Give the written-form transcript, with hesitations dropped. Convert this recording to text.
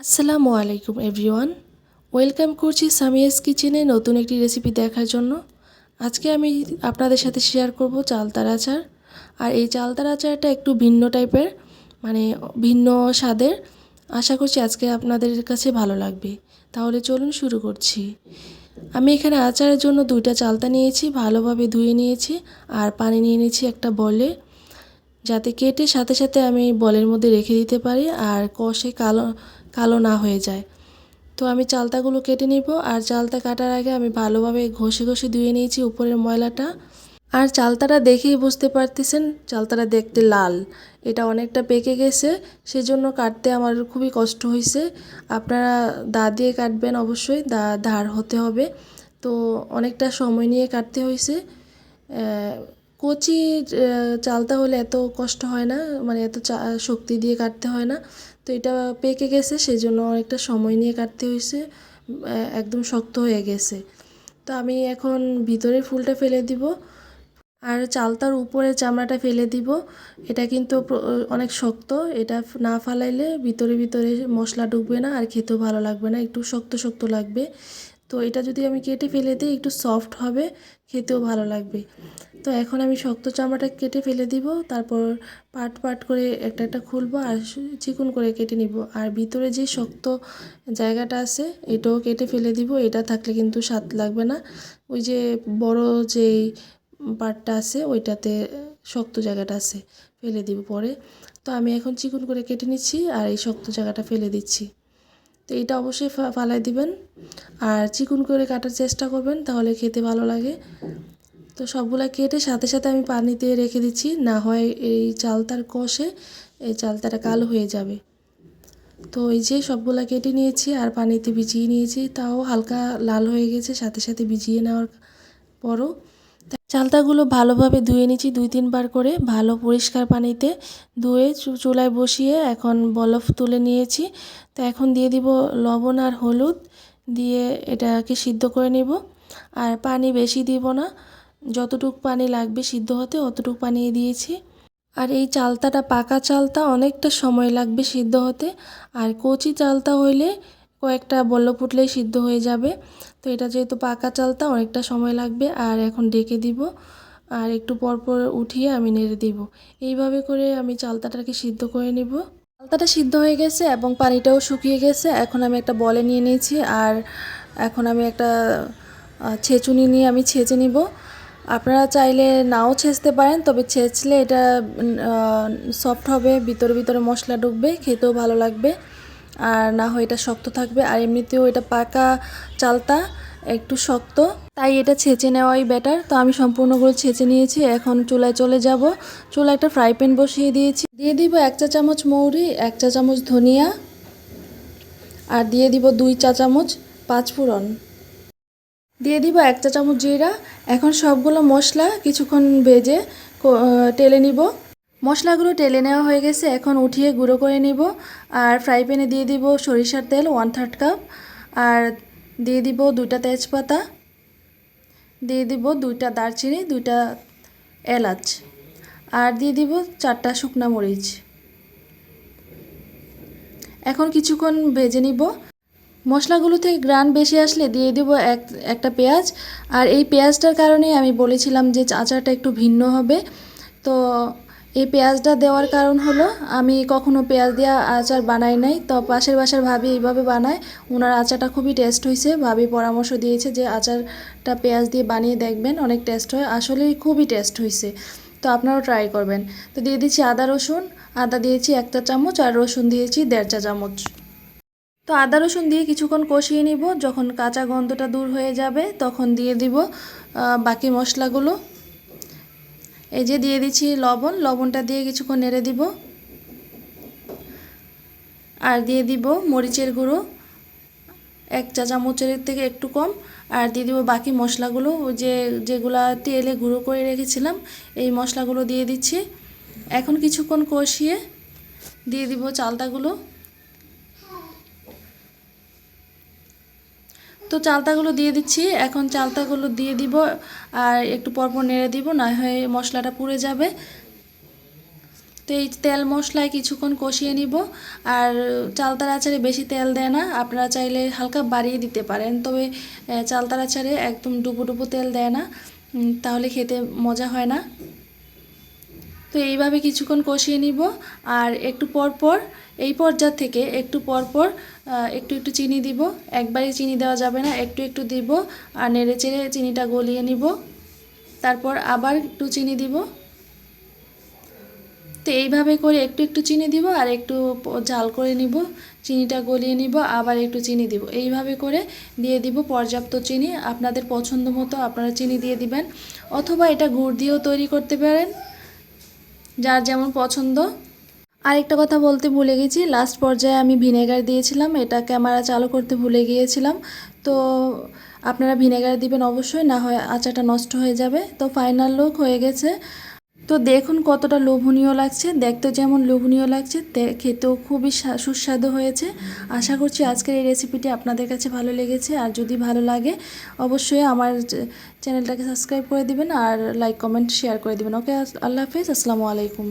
আসসালামু আলাইকুম everyone, welcome করছি সামিয়াস কিচেনে নতুন একটি রেসিপি দেখার জন্য। আজকে আমি আপনাদের সাথে শেয়ার করব চালতার আচার। আর এই চালতার আচারটা একটু ভিন্ন টাইপের, মানে ভিন্ন স্বাদের। আশা করছি আজকে আপনাদের কাছে ভালো লাগবে। তাহলে চলুন শুরু করছি। আমি এখানে আচারের জন্য 2টা চালতা নিয়েছি, ভালোভাবে ধুয়ে নিয়েছি আর পানি নিয়ে নিয়েছি একটা বলে, যাতে কেটে সাথে সাথে আমি বলের মধ্যে রেখে দিতে পারি আর কষে কালো কালো না হয়ে যায়। তো আমি চালতাগুলো কেটে নিব। আর চালতা কাটার আগে আমি ভালোভাবে ঘষে ঘষে ধুয়ে নিয়েছি উপরের ময়লাটা। আর চালতাটা দেখেই বুঝতে পারতেছেন চালতাটা দেখতে লাল, এটা অনেকটা পেকে গেছে, সেজন্য কাটতে আমার খুবই কষ্ট হয়েছে। আপনারা দা দিয়ে কাটবেন, অবশ্যই দা ধার হতে হবে। তো অনেকটা সময় নিয়ে কাটতে হয়েছে। কচি চালতা হলে এত কষ্ট হয় না, মানে এত শক্তি দিয়ে কাটতে হয় না। তো এটা পেকে গেছে, সেই জন্য অনেকটা সময় নিয়ে কাটতে হয়েছে, একদম শক্ত হয়ে গেছে। তো আমি এখন ভিতরের ফুলটা ফেলে দিব আর চালতার উপরে চামড়াটা ফেলে দিব। এটা কিন্তু অনেক শক্ত, এটা না ফালাইলে ভিতরে ভিতরে মশলা ঢুকবে না আর খেতেও ভালো লাগবে না, একটু শক্ত শক্ত লাগবে। তো এটা যদি আমি কেটে ফেলে দিই একটু সফট হবে, খেতেও ভালো লাগবে। তো এখন আমি শক্ত চামড়াটা কেটে ফেলে দিব, তারপর পাট পাট করে একটা একটা খুলবো আর চিকন করে কেটে নিব। আর ভিতরে যে শক্ত জায়গাটা আছে এটাও কেটে ফেলে দিব, এটা থাকলে কিন্তু স্বাদ লাগবে না। ওই যে বড় যেই পাটটা আছে ওইটাতে শক্ত জায়গাটা আছে, ফেলে দিব পরে। তো আমি এখন চিকন করে কেটে নিচ্ছি আর এই শক্ত জায়গাটা ফেলে দিচ্ছি। তো এটা অবশ্যই ফালাই দিবেন আর চিকন করে কাটার চেষ্টা করবেন, তাহলে খেতে ভালো লাগে। তো সবগুলা কেটে সাথে সাথে আমি পানিতে রেখে দিচ্ছি, না হয় এই চালতার কষে এই চালতাটা কালো হয়ে যাবে। তো এই যে সবগুলা কেটে নিয়েছি আর পানিতে ভিজিয়ে নিয়েছি, তাও হালকা লাল হয়ে গেছে সাথে সাথে ভিজিয়ে নেওয়ার পরও। চালতাগুলো ভালোভাবে ধুয়ে নিচ্ছি 2-3 বার করে, ভালো পরিষ্কার পানিতে ধুয়ে চুলায় বসিয়ে এখন বলফ তুলে নিয়েছি। তো এখন দিয়ে দিব লবণ আর হলুদ দিয়ে এটাকে সিদ্ধ করে নিব। আর পানি বেশি দিব না, যতটুক পানি লাগবে সিদ্ধ হতে অতটুক পানি দিয়েছি। আর এই চালতাটা পাকা চালতা, অনেকটা সময় লাগবে সিদ্ধ হতে। আর কচি চালতা হইলে কয়েকটা বলক ফুটলেই সিদ্ধ হয়ে যাবে। তো এটা যেহেতু পাকা চালতা অনেকটা সময় লাগবে। আর এখন ঢেকে দিব আর একটু পর পর উঠিয়ে আমি নেড়ে দিব। এইভাবে করে আমি চালতাটাকে সিদ্ধ করে নিব। চালতাটা সিদ্ধ হয়ে গেছে এবং পানিটাও শুকিয়ে গেছে। এখন আমি একটা বলে নিয়ে নিয়েছি আর এখন আমি একটা ছেঁচুনি নিয়ে আমি ছেঁচে নিব। আপনারা চাইলে নাও ছেঁচতে পারেন, তবে ছেঁচলে এটা সফট হবে, ভিতরে ভিতরে মশলা ঢুকবে, খেতেও ভালো লাগবে। আর না হয় এটা শক্ত থাকবে, আর এমনিতেও এটা পাকা চালতা একটু শক্ত, তাই এটা ছেঁচে নেওয়াই বেটার। তো আমি সম্পূর্ণগুলো ছেঁচে নিয়েছি, এখন চুলায় চলে যাব। চুলায় একটা ফ্রাই প্যান বসিয়ে দিয়েছি, দিয়ে দিব 1 চা চামচ মৌরি, 1 চা চামচ ধনিয়া আর দিয়ে দিব 2 চা চামচ পাঁচফোড়ন, দিয়ে দিব 1 চা চামচ জিরা। এখন সবগুলো মশলা কিছুক্ষণ ভেজে টেলে নিব। মশলাগুলো টেলে নেওয়া হয়ে গেছে, এখন উঠিয়ে গুঁড়ো করে নিব। আর ফ্রাই প্যানে দিয়ে দিব সরিষার তেল 1/3 কাপ, আর দিয়ে দিব 2টা তেজপাতা, দিয়ে দিব 2টা দারচিনি, 2টা এলাচ, আর দিয়ে দিব 4টা শুকনা মরিচ। এখন কিছুক্ষণ ভেজে নিব। মশলাগুলো থেকে গ্রান বেশি আসলে দিয়ে দেবো একটা পেঁয়াজ। আর এই পেঁয়াজটার কারণে আমি বলেছিলাম যে আচারটা একটু ভিন্ন হবে। তো এই পেঁয়াজটা দেওয়ার কারণ হলো আমি কখনো পেঁয়াজ দিয়ে আচার বানাই নাই, তো পাশের বাসার ভাবি এইভাবে বানায়, ওনার আচারটা খুবই টেস্ট হয়েছে। ভাবি পরামর্শ দিয়েছে যে আচারটা পেঁয়াজ দিয়ে বানিয়ে দেখবেন, অনেক টেস্ট হয়, আসলেই খুবই টেস্ট হয়েছে। তো আপনারাও ট্রাই করবেন। তো দিয়ে দিচ্ছি আদা রসুন, আদা দিয়েছি 1 চা চামচ আর রসুন দিয়েছি 1.5 চা চামচ। তো আদা রসুন দিয়ে কিছুক্ষণ কষিয়ে নিব, যখন কাঁচা গন্ধটা দূর হয়ে যাবে তখন দিয়ে দিব বাকি মশলাগুলো। এই যে দিয়ে দিচ্ছি লবণ, লবণটা দিয়ে কিছুক্ষণ নেড়ে দিব। আর দিয়ে দিব মরিচের গুঁড়ো 1 চা চামচের থেকে একটু কম। আর দিয়ে দিব বাকি মশলাগুলো, যেগুলা তেলে গুঁড়ো করে রেখেছিলাম এই মশলাগুলো দিয়ে দিচ্ছি। এখন কিছুক্ষণ কষিয়ে দিয়ে দিব চালতাগুলো। তো চালতাগুলো দিয়ে দিচ্ছি, এখন চালতাগুলো দিয়ে দিব আর একটু পরপর নেড়ে দিব, না হয় মশলাটা পুড়ে যাবে। তো এই তেল মশলায় কিছুক্ষণ কষিয়ে নিব। আর চালতার আচারে বেশি তেল দেয় না, আপনারা চাইলে হালকা বাড়িয়ে দিতে পারেন, তবে চালতার আচারে একদম ডুবো ডুবো তেল দেয় না, তাহলে খেতে মজা হয় না। তো এইভাবে কিছুক্ষণ কষিয়ে নিব। আর একটু পর পর এই পর্যায় থেকে একটু পর পর একটু একটু চিনি দিব, একবারে চিনি দেওয়া যাবে না, একটু একটু দিব আর নেড়ে চেড়ে চিনিটা গলিয়ে নিব। তারপর আবার একটু চিনি দিব। তো এইভাবে করে একটু একটু চিনি দিব আর একটু জাল করে নিব, চিনিটা গলিয়ে নিব, আবার একটু চিনি দিব, এইভাবে করে দিয়ে দিব পর্যাপ্ত চিনি। আপনাদের পছন্দ মতো আপনারা চিনি দিয়ে দিবেন, অথবা এটা গুড় দিয়েও তৈরি করতে পারেন, যার যেমন পছন্দ। আরেকটা কথা বলতে ভুলে গেছি, লাস্ট পর্যায়ে আমি ভিনেগার দিয়েছিলাম, এটা ক্যামেরা চালু করতে ভুলে গিয়েছিলাম। তো আপনারা ভিনেগার দিবেন অবশ্যই, না হয় আচারটা নষ্ট হয়ে যাবে। তো ফাইনাল লুক হয়ে গেছে। তো দেখুন কতটা লোভনীয় লাগছে, দেখতে যেমন লোভনীয় লাগছে, খেতেও খুবই সুস্বাদু হয়েছে। আশা করছি আজকের এই রেসিপিটি আপনাদের কাছে ভালো লেগেছে। আর যদি ভালো লাগে অবশ্যই আমার চ্যানেলটাকে সাবস্ক্রাইব করে দিবেন আর লাইক কমেন্ট শেয়ার করে দিবেন। ওকে, আল্লাহ হাফেজ, আসসালামু আলাইকুম।